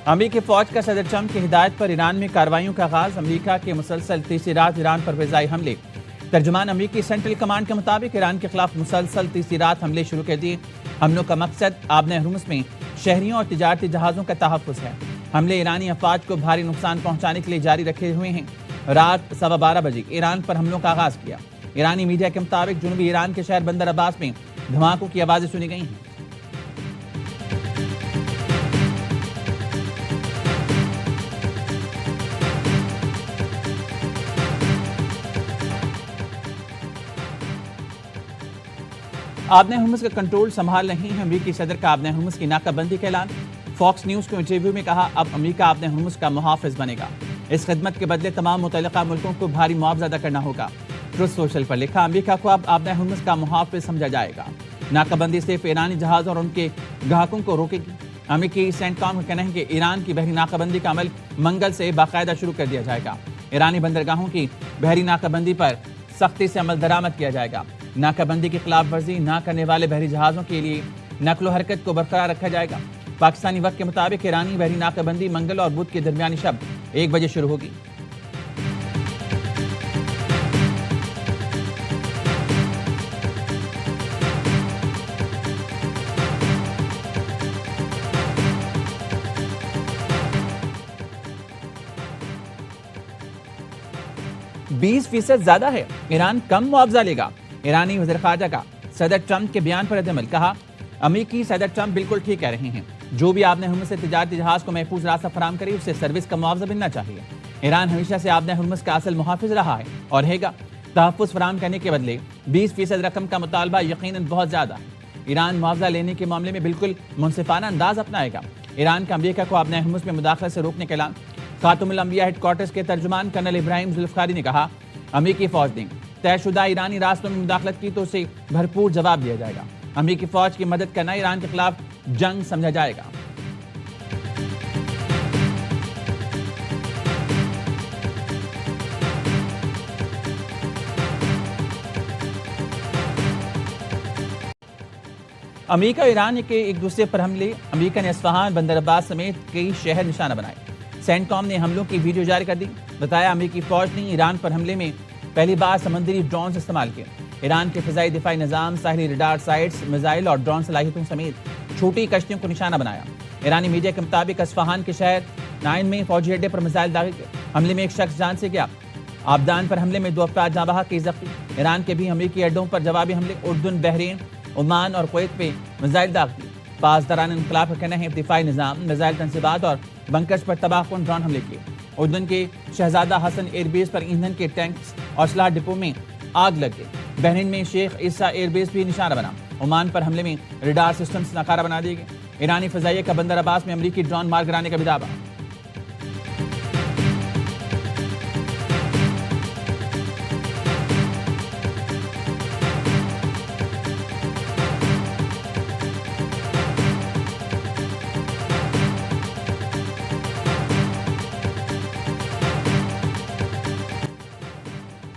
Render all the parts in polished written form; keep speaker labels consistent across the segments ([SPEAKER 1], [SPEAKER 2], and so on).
[SPEAKER 1] अमेरिकी फौज का सदर ट्रंप की हिदायत पर ईरान में कार्रवाइयों का आगाज। अमेरिका के मुसलसल तीसरी रात ईरान पर फिजाई हमले। तर्जुमान अमेरिकी सेंट्रल कमांड के मुताबिक ईरान के खिलाफ मुसलसल तीसरी रात हमले शुरू कर दिए। हमलों का मकसद आबने हुर्मुज़ में शहरियों और तिजारती जहाज़ों का तहफ़्फ़ुज़ है। हमले ईरानी अफवाज को भारी नुकसान पहुंचाने के लिए जारी रखे हुए हैं। रात 12:15 बजे ईरान पर हमलों का आगाज किया। ईरानी मीडिया के मुताबिक जुनूबी ईरान के शहर बंदर अब्बास में धमाकों की आवाज़ें सुनी गई हैं। आबने हुर्मुज़ का कंट्रोल संभाल रही है अमेरिकी सदर का आबने हुर्मुज़ की नाकाबंदी का ऐलान। फॉक्स न्यूज़ को इंटरव्यू में कहा, अब अमेरिका आबने हुर्मुज़ का मुहाफ़िज़ बनेगा। इस खिदमत के बदले तमाम मुतल्लिका मुल्कों को भारी मुआवजा अदा करना होगा। ट्रुथ सोशल पर लिखा, अमेरिका को अब आबने हुर्मुज़ का मुहाफ़िज़ समझा जाएगा। नाकाबंदी सिर्फ ईरानी जहाज़ और उनके ग्राहकों को रोकेगी। अमेरिकी सेंटकॉम का कहना है कि ईरान की बहरी नाकाबंदी का अमल मंगल से बाकायदा शुरू कर दिया जाएगा। ईरानी बंदरगाहों की बहरी नाकाबंदी पर सख्ती से अमल दरामद किया जाएगा। नाकाबंदी की खिलाफ वर्जी न करने वाले बहरी जहाज़ों के लिए नकलो हरकत को बरकरार रखा जाएगा। पाकिस्तानी वक्त के मुताबिक ईरानी बहरी नाकाबंदी मंगल और बुध के दरमियानी शब 1 बजे शुरू होगी। %20 ज्यादा है, ईरान कम मुआवजा लेगा। ईरानी वज़ीर ख़ारजा का सदर ट्रंप के बयान पर रद्द-ए-अमल। कहा, अमेरिकी सदर ट्रंप बिल्कुल ठीक कह रहे हैं। जो भी आबने हुर्मुज़ से तिजारती जहाज को महफूज रास्ता फराहम करे उसे सर्विस का मुआवजा मिलना चाहिए। ईरान हमेशा से आबने हुर्मुज़ का असल मुहाफिज रहा है और रहेगा। तहफ़्फ़ुज़ फराहम करने के बदले 20% रकम का मुतालबा यकीनन बहुत ज्यादा है। ईरान मुआवजा लेने के मामले में बिल्कुल मुनसिफाना अंदाज अपनाएगा। ईरान का अमेरिका को आबने हुर्मुज़ में मुदाखलत से रोकने का ऐलान। खातुमुल अंबिया हेडक्वार्टर्स के तर्जुमान कर्नल इब्राहिम जुल्फ़िकारी ने कहा, अमेरिकी फौज ने तयशुदा ईरानी रास्तों में मुदाखलत की तो उसे भरपूर जवाब दिया जाएगा। अमेरिकी फौज की मदद करना ईरान के खिलाफ जंग समझा जाएगा। अमेरिका और ईरान के एक दूसरे पर हमले। अमेरिका ने अस्फहान, बंदर अब्बास समेत कई शहर निशाना बनाए। सेंटकॉम ने हमलों की वीडियो जारी कर दी। बताया, अमेरिकी फौज ने ईरान पर हमले में पहली बार समंदरी ड्रोन इस्तेमाल किए। ईरान के फिजाई दिफाई निजाम, साहिली रडार साइट्स, मिसाइल और ड्रोन सलाहियतों समेत छोटी कश्तियों को निशाना बनाया। ईरानी मीडिया के मुताबिक अस्फहान के शहर 9 में फौजी अड्डे पर मिसाइल दागे गए। हमले में एक शख्स जान से गया। आबदान पर हमले में 2 अफराद जाँ बहक, कई जख्मी। ईरान के भी अमेरिकी अड्डों पर जवाबी हमले। उर्दून, बहरीन, ओमान और कुवैत पे मिसाइल दाग दिए। पासदारान इनकलाब का कहना है दिफाई निजाम, मिसाइल तनसीबात और बंकर्स पर तबाहकुन ड्रोन हमले किए। उर्दून के शहजादा हसन एयरबेस पर ईंधन के टैंक्स और सलाह डिपो में आग लग गई। बहरीन में शेख ईसा एयरबेस भी निशाना बना। ओमान पर हमले में रडार सिस्टम्स नाकारा बना दिए गए। ईरानी फजाइया का बंदर अब्बास में अमेरिकी ड्रोन मार गिराने का भी दावा।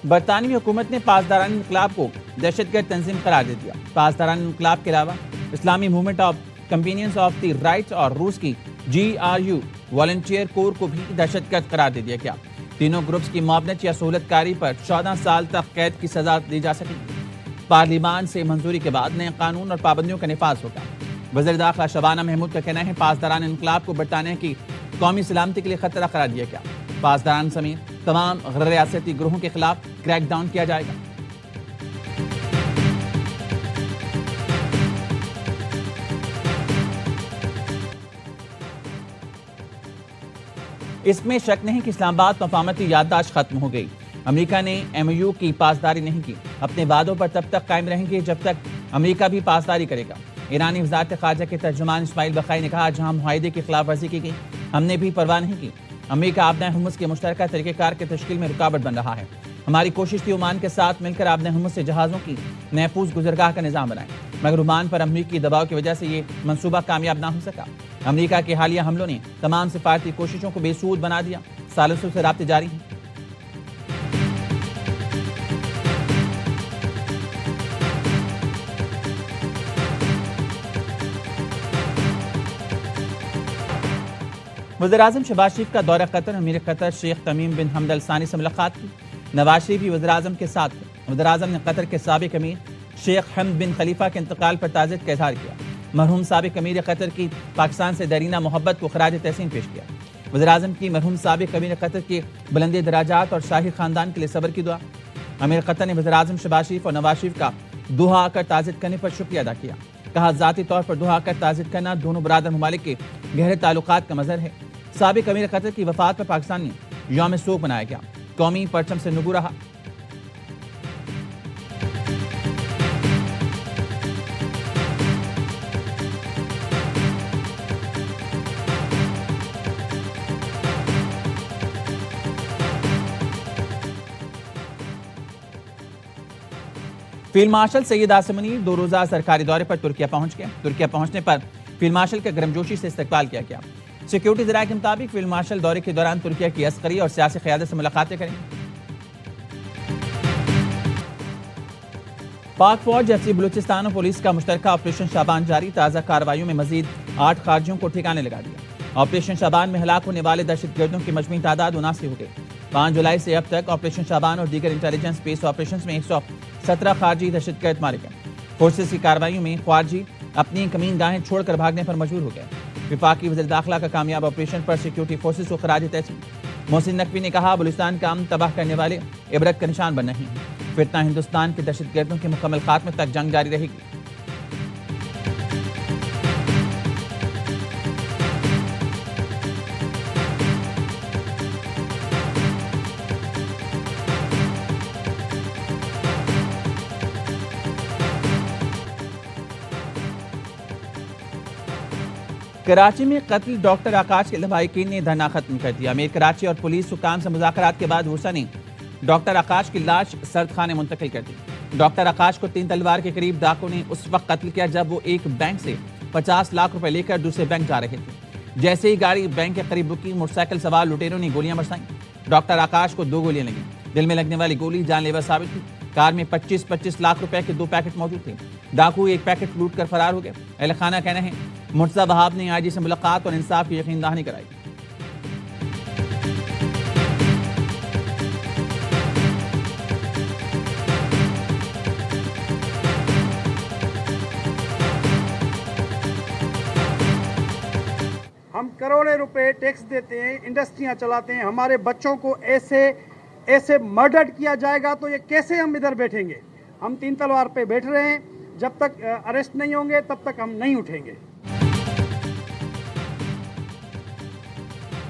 [SPEAKER 1] बरतानवी हुकूमत ने पासदारान इनकलाब को दहशतगर्द तंजीम करार दे दिया। पासदारान इनकलाब के अलावा इस्लामी movement of companions of the rights और रूस की GRU वॉलंटियर कोर को भी दहशतगर्द करार दे दिया गया। तीनों ग्रुप्स की मुआवनत या सहूलतकारी पर 14 साल तक कैद की सजा दी जा सकेगी। पार्लिमान से मंजूरी के बाद नए कानून और पाबंदियों का निफाज होगा। वज़ीर दाखिला शबाना महमूद का कहना है, पासदारान इनकलाब को बरतानिया की कौमी सलामती के लिए खतरा करार दिया गया। पासदारान समेत तमाम गैर रियासती ग्रोहों के खिलाफ क्रैकडाउन किया जाएगा। इसमें शक नहीं कि इस्लामाबाद मफाहमती याददाश्त खत्म हो गई। अमेरिका ने MOU की पासदारी नहीं की। अपने वादों पर तब तक कायम रहेंगे जब तक अमेरिका भी पासदारी करेगा। ईरानी वज़ारत ख़ारजा के तर्जुमान इस्माइल बखाई ने कहा, जहां मुआहदे की खिलाफ वर्जी की गई हमने भी परवाह नहीं की। अमेरिका आबने हुर्मुज़ के मुश्तरका तरीक़ेकार के तश्कील में रुकावट बन रहा है। हमारी कोशिश थी ओमान के साथ मिलकर आबने हुर्मुज़ से जहाज़ों की महफूज गुजरगाह का निज़ाम बनाएं, मगर ओमान पर अमेरिकी दबाव की वजह से ये मनसूबा कामयाब ना हो सका। अमेरिका के हालिया हमलों ने तमाम सिफारती कोशिशों को बेसूद बना दिया। सालिसों से राब्ते जारी हैं। वज़ीर-ए-आज़म शहबाज शरीफ का दौरा कतर, अमीर कतर शेख तमीम बिन हमद अल सानी से मुलाकात की। नवाज शरीफ भी वज़ीर-ए-आज़म के साथ थे। वज़ीर-ए-आज़म ने कतर के साबिक अमीर शेख हमद बिन खलीफा के इंतकाल पर ताज़ियत का इजहार किया। मरहूम साबिक अमीर कतर की पाकिस्तान से दरीना मोहब्बत को खराज तहसीन पेश किया। वज़ीर-ए-आज़म की मरहूम साबिक अमीर कतर के बुलंद दराजात और शाही खानदान के लिए सब्र की दुआ। अमीर कतर ने वज़ीर-ए-आज़म शहबाज शरीफ और नवाज शरीफ का दुआ आकर ताज़ियत करने पर शुक्रिया अदा किया। कहा, ज़ाती तौर पर दुआ आकर ताज़ियत करना दोनों बरादर ममालिक के गहरे ताल्लुकात का मज़हर है। साबिक अमीर कतर की वफात पर पाकिस्तान में यौम शोक मनाया गया। कौमी परचम से नुबू रहा। फील्ड मार्शल सैयद आसिम मुनीर 2 रोज़ा सरकारी दौरे पर तुर्किया पहुंच गए। तुर्किया पहुंचने पर फील्ड मार्शल का गर्मजोशी से इस्तकबाल किया गया। सिक्योरिटी ज़राए के मुताबिक फील्ड मार्शल दौरे के दौरान तुर्किया की अस्करी और सियासी क़यादत से मुलाकातें करेंगे। पाक फौज, एफसी बलूचिस्तान और पुलिस का मुश्तरका ऑपरेशन शाबान जारी। ताज़ा कार्रवाइयों में मजीद 8 खारजियों को ठिकाने लगा दिया। ऑपरेशन शाबान में हलाक होने वाले दहशतगर्दों की मजमूई तादाद 79 हो गई। 5 जुलाई से अब तक ऑपरेशन शाबान और दीगर इंटेलिजेंस बेस्ड ऑपरेशन में 117 खारजी दहशतगर्द मारे गए। फोर्सेस की कार्रवाई में खारजी अपनी कमीन गाहें छोड़कर भागने पर मजबूर हो गए। विफाकी वज़ीर दाखिला का कामयाब ऑपरेशन पर सिक्योरिटी फोर्सेस को खराज तहसीन। मोहसिन नकवी ने कहा, बलूचिस्तान का अमन तबाह करने वाले इबरत का निशान बन रहे हैं। फितना हिंदुस्तान के दहशतगर्दों के मुकम्मल खात्मे तक जंग जारी रहेगी। कराची में कत्ल डॉक्टर आकाश के लवाहिकीन ने धरना खत्म कर दिया। अमीर कराची और पुलिस हुकाम से मुज़ाकरात के बाद वुसा ने डॉक्टर आकाश की लाश सर्द खाने मुंतकिल कर दी। डॉक्टर आकाश को 3 तलवार के करीब डाकुओं ने उस वक्त कत्ल किया जब वो एक बैंक से 50 लाख रुपए लेकर दूसरे बैंक जा रहे थे। जैसे ही गाड़ी बैंक के करीब रुकी, मोटरसाइकिल सवार लुटेरों ने गोलियां बरसाई। डॉक्टर आकाश को 2 गोलियां लगी। दिल में लगने वाली गोली जानलेवा साबित हुई। कार में 25-25 लाख रुपए के 2 पैकेट मौजूद थे। डाकू एक पैकेट लूट कर फरार हो गए। अहल खाना कहना है, मुर्तज़ा वहाब ने आईजी से मुलाकात और इंसाफ की यकीन दहानी कराई।
[SPEAKER 2] हम करोड़ों रुपए टैक्स देते हैं, इंडस्ट्रियां चलाते हैं, हमारे बच्चों को ऐसे मर्डर किया जाएगा तो ये कैसे हम इधर बैठेंगे। हम 3 तलवार पे बैठ रहे हैं। जब तक अरेस्ट नहीं होंगे तब तक हम नहीं उठेंगे।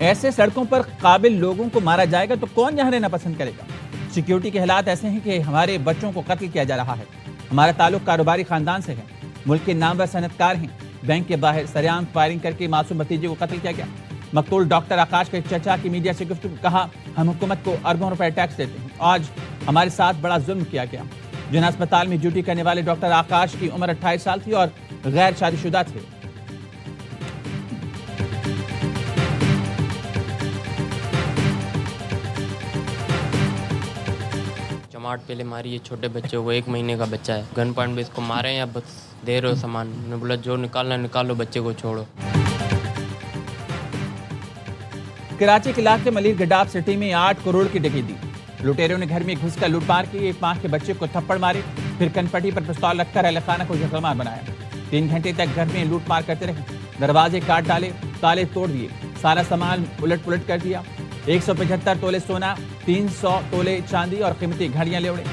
[SPEAKER 1] ऐसे सड़कों पर काबिल लोगों को मारा जाएगा तो कौन यहाँ रहना पसंद करेगा। सिक्योरिटी के हालात ऐसे हैं कि हमारे बच्चों को कत्ल किया जा रहा है। हमारा ताल्लुक कारोबारी खानदान से है। मुल्क के नामवर सनतकार हैं। बैंक के बाहर सरेआम फायरिंग करके मासूम भतीजे को कत्ल किया गया। मकतूल डॉक्टर आकाश के चचा की मीडिया से गुफ्तगू कहा, हम हुकूमत को अरबों रुपए टैक्स देते हैं। आज हमारे साथ बड़ा जुल्म किया गया। जिन अस्पताल में ड्यूटी करने वाले डॉक्टर आकाश की उम्र 28 साल थी और गैर शादीशुदा थे।
[SPEAKER 3] चमाट पहले मारी है छोटे बच्चे को, 1 महीने का बच्चा है। गन पॉइंट में इसको मारे या बस दे रहे हो सामान। मैंने बोला जो निकालना निकालो, बच्चे को छोड़ो।
[SPEAKER 1] कराची के इलाके मलिर गडाफ सिटी में 8 करोड़ की डकैती। लुटेरों ने घर में घुसकर लूटमार की। 1 माह के बच्चे को थप्पड़ मारे, फिर कनपट्टी पर पिस्तौल रखकर अहलखाना को जख्मार बनाया। 3 घंटे तक घर में लूटमार करते रहे। दरवाजे काट डाले, ताले तोड़ दिए, सारा सामान उलट पुलट कर दिया। 175 तोले सोना, 300 तोले चांदी और कीमती घड़ियां ले उड़े।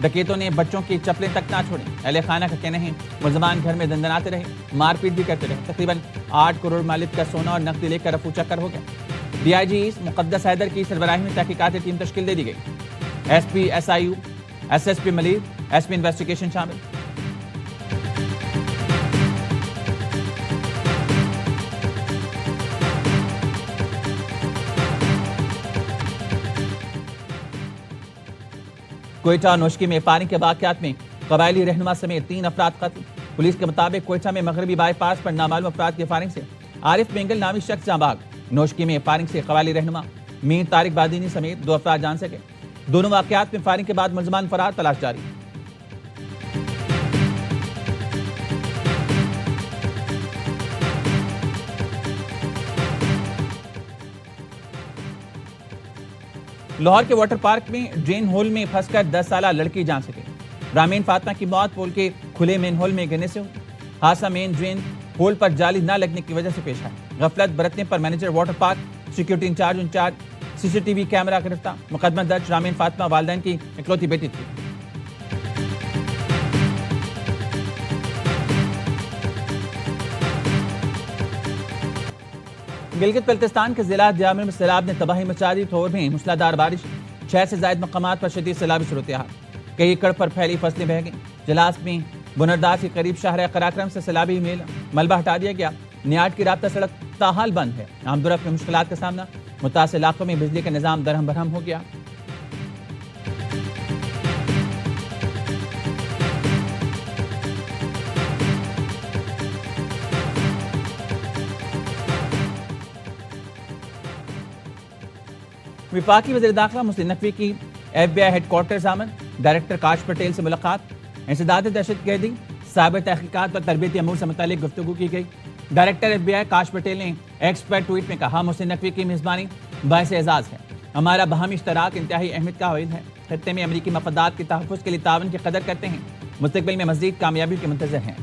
[SPEAKER 1] डकैतों ने बच्चों की चप्पलें तक ना छोड़ी। अहले खाना का कहना है, मुलजमान घर में दंदनाते रहे, मारपीट भी करते रहे। तकरीबन 8 करोड़ मालिक का सोना और नकदी लेकर रफू चक्कर हो गया। DIG मुक़द्दस हैदर की सरबराही में तहकीकाती टीम तश्कील दे दी गई। SP SIU, SSP Malir, SP investigation शामिल। कोयटा नोशकी में पानी के वाक़यात में कबायली रहनुमा समेत 3 अफराद कत्ल। पुलिस के मुताबिक कोयटा में मगरबी बाईपास पर नामालूम अफराद की फायरिंग से आरिफ मेंगल नामी शख्स जाँ भाग। नोशकी में फायरिंग से कबायली रहनुमा मीर तारिक बादीनी समेत 2 अफराद जान सके। दोनों वाक़यात में फायरिंग के बाद मुलजमान फरार, तलाश जारी। लाहौर के वाटर पार्क में ड्रेन होल में फंसकर 10 साल लड़की जान सके। रामीन फातिमा की मौत पोल के खुले मेन होल में गिरने से हुई। हादसा मेन ड्रेन होल पर जाली न लगने की वजह से पेश आया। गफलत बरतने पर manager water park security in charge CCTV camera गिरफ्तार। मुकदमा दर्ज। रामीन फातिमा वालिदैन की इकलौती बेटी थी। गिलगित बल्तिस्तान के जिला जामिल में सैलाब ने तबाही मचा दी। थोर में मूसलाधार बारिश, 6 से ज्यादा मकामात पर शदीद सैलाबी सूरत-ए-हाल। कई एकड़ पर फैली फसलें बह गईं। जलास में बुनरदास के करीब शाहर कराक्रम से सैलाबी मलबा हटा दिया गया। नियाट की राब्ता सड़क ताहाल बंद है। आमदोरफ्त में मुश्किलात का सामना। मुतासिर इलाकों में बिजली का निजाम दरहम बरहम हो गया। विफाकी वज़ीर दाखिला मुहसिन नकवी की FBI हेडक्वार्टर्स आमद। डायरेक्टर काश पटेल से मुलाकात। इंसदाद दहशतगर्दी, साइबर तहकीकात और तरबियती अमूर से मुतालिक गुफ्तगू की गई। डायरेक्टर FBI काश पटेल ने एक्स पर ट्वीट में कहा, मुहसिन नकवी की मेज़बानी बाइस एजाज़ है। हमारा बाहमी इश्तराक इंतहाई अहमियत का हामिल है। खत्ते में अमरीकी मफादात के तहफ़्फ़ुज़ के लिए तावन की कदर करते हैं। मुस्तक़बिल में मज़ीद कामयाबी के मुंतज़िर हैं।